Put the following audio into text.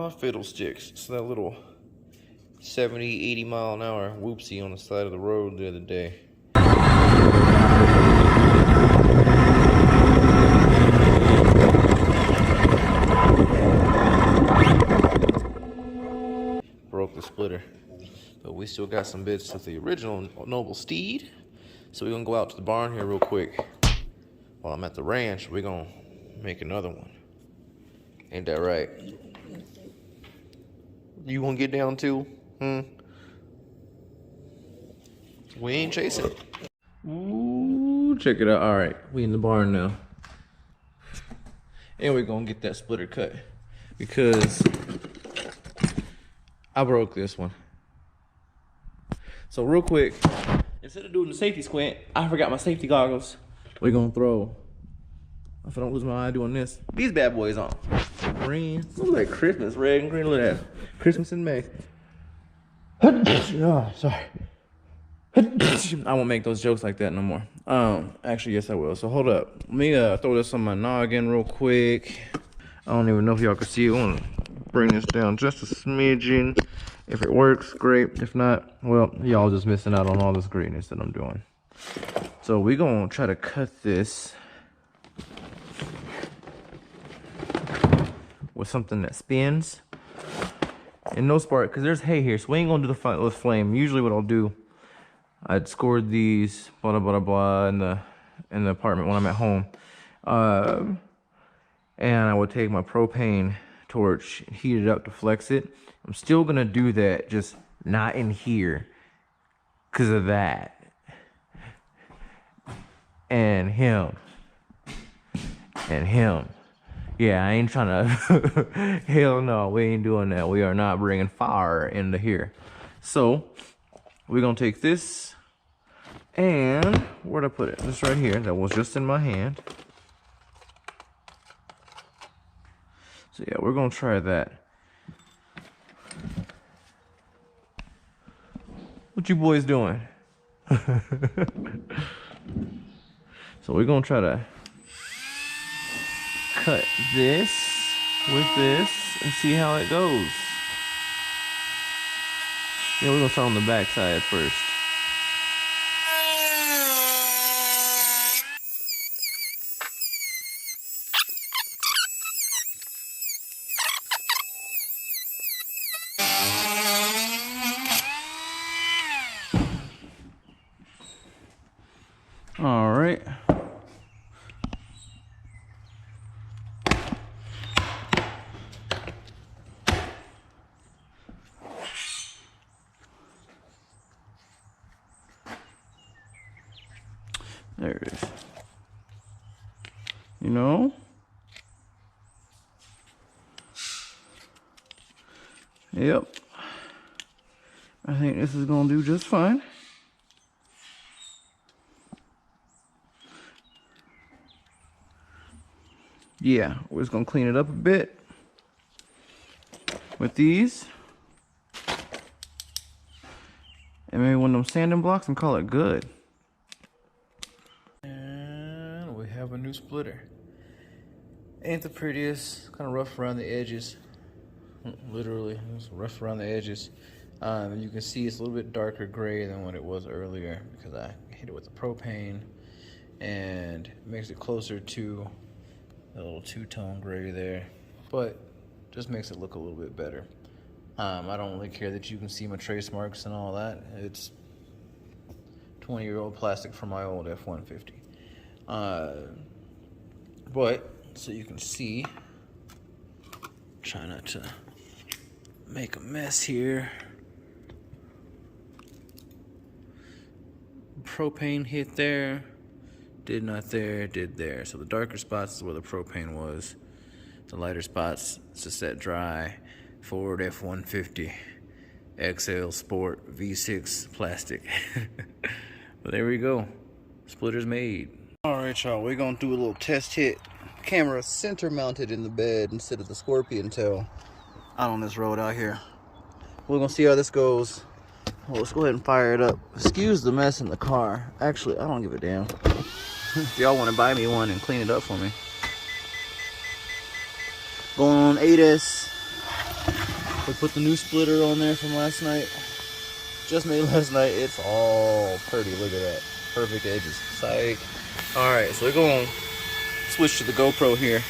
fiddlesticks. It's that little 70, 80 mile an hour whoopsie on the side of the road the other day. Broke the splitter. But we still got some bits of the original Noble Steed. So we're gonna go out to the barn here real quick. While I'm at the ranch, we're gonna make another one. Ain't that right? You wanna get down too? We ain't chasing. Ooh, check it out. All right, we in the barn now. And we're gonna get that splitter cut because I broke this one. So real quick, instead of doing the safety squint, I forgot my safety goggles. We're gonna throw, if I don't lose my eye doing this, these bad boys on. Green, look like Christmas, red and green, look at that. Christmas in May. Oh, sorry. I won't make those jokes like that no more. Actually, yes I will. So hold up. Let me throw this on my noggin real quick. I don't even know if y'all can see it. I want to bring this down just a smidgen. If it works, great. If not, well, y'all just missing out on all this greatness that I'm doing. So we're gonna try to cut this with something that spins and no spark, because there's hay here, so we ain't gonna do the flame. Usually what I'll do, I'd scored these blah blah blah in the apartment when I'm at home, and I would take my propane torch, heat it up to flex it. I'm still gonna do that, just not in here because of that and him. Yeah, I ain't trying to hell no, we ain't doing that. We are not bringing fire into here. So we're gonna take this, and where'd I put it? This right here, that was just in my hand. So yeah, we're gonna try that. What you boys doing? So we're gonna try to cut this with this and see how it goes. Yeah, we're gonna start on the back side first. All right. There it is. You know? Yep. I think this is gonna do just fine. Yeah, we're just gonna clean it up a bit with these. And maybe one of them sanding blocks and call it good. And we have a new splitter. Ain't the prettiest, kind of rough around the edges. Literally, it's rough around the edges. You can see it's a little bit darker gray than what it was earlier because I hit it with the propane, and it makes it closer to a little two-tone gray there, but just makes it look a little bit better. I don't really care that you can see my trace marks and all that. It's 20-year-old plastic from my old F-150. But so you can see, try not to make a mess here. Propane hit there. Did not there, did there. So the darker spots is where the propane was. The lighter spots, it's a set dry Ford F-150 XL Sport V6 plastic. But there we go. Splitter's made. All right, y'all, we're gonna do a little test hit. Camera center mounted in the bed instead of the scorpion tail out on this road out here. We're gonna see how this goes. Well, let's go ahead and fire it up. Excuse the mess in the car. Actually, I don't give a damn. If y'all want to buy me one and clean it up for me. Going on 8S. We put the new splitter on there from last night. Just made last night. It's all pretty. Look at that. Perfect edges. Psych. Alright, so we're going to switch to the GoPro here.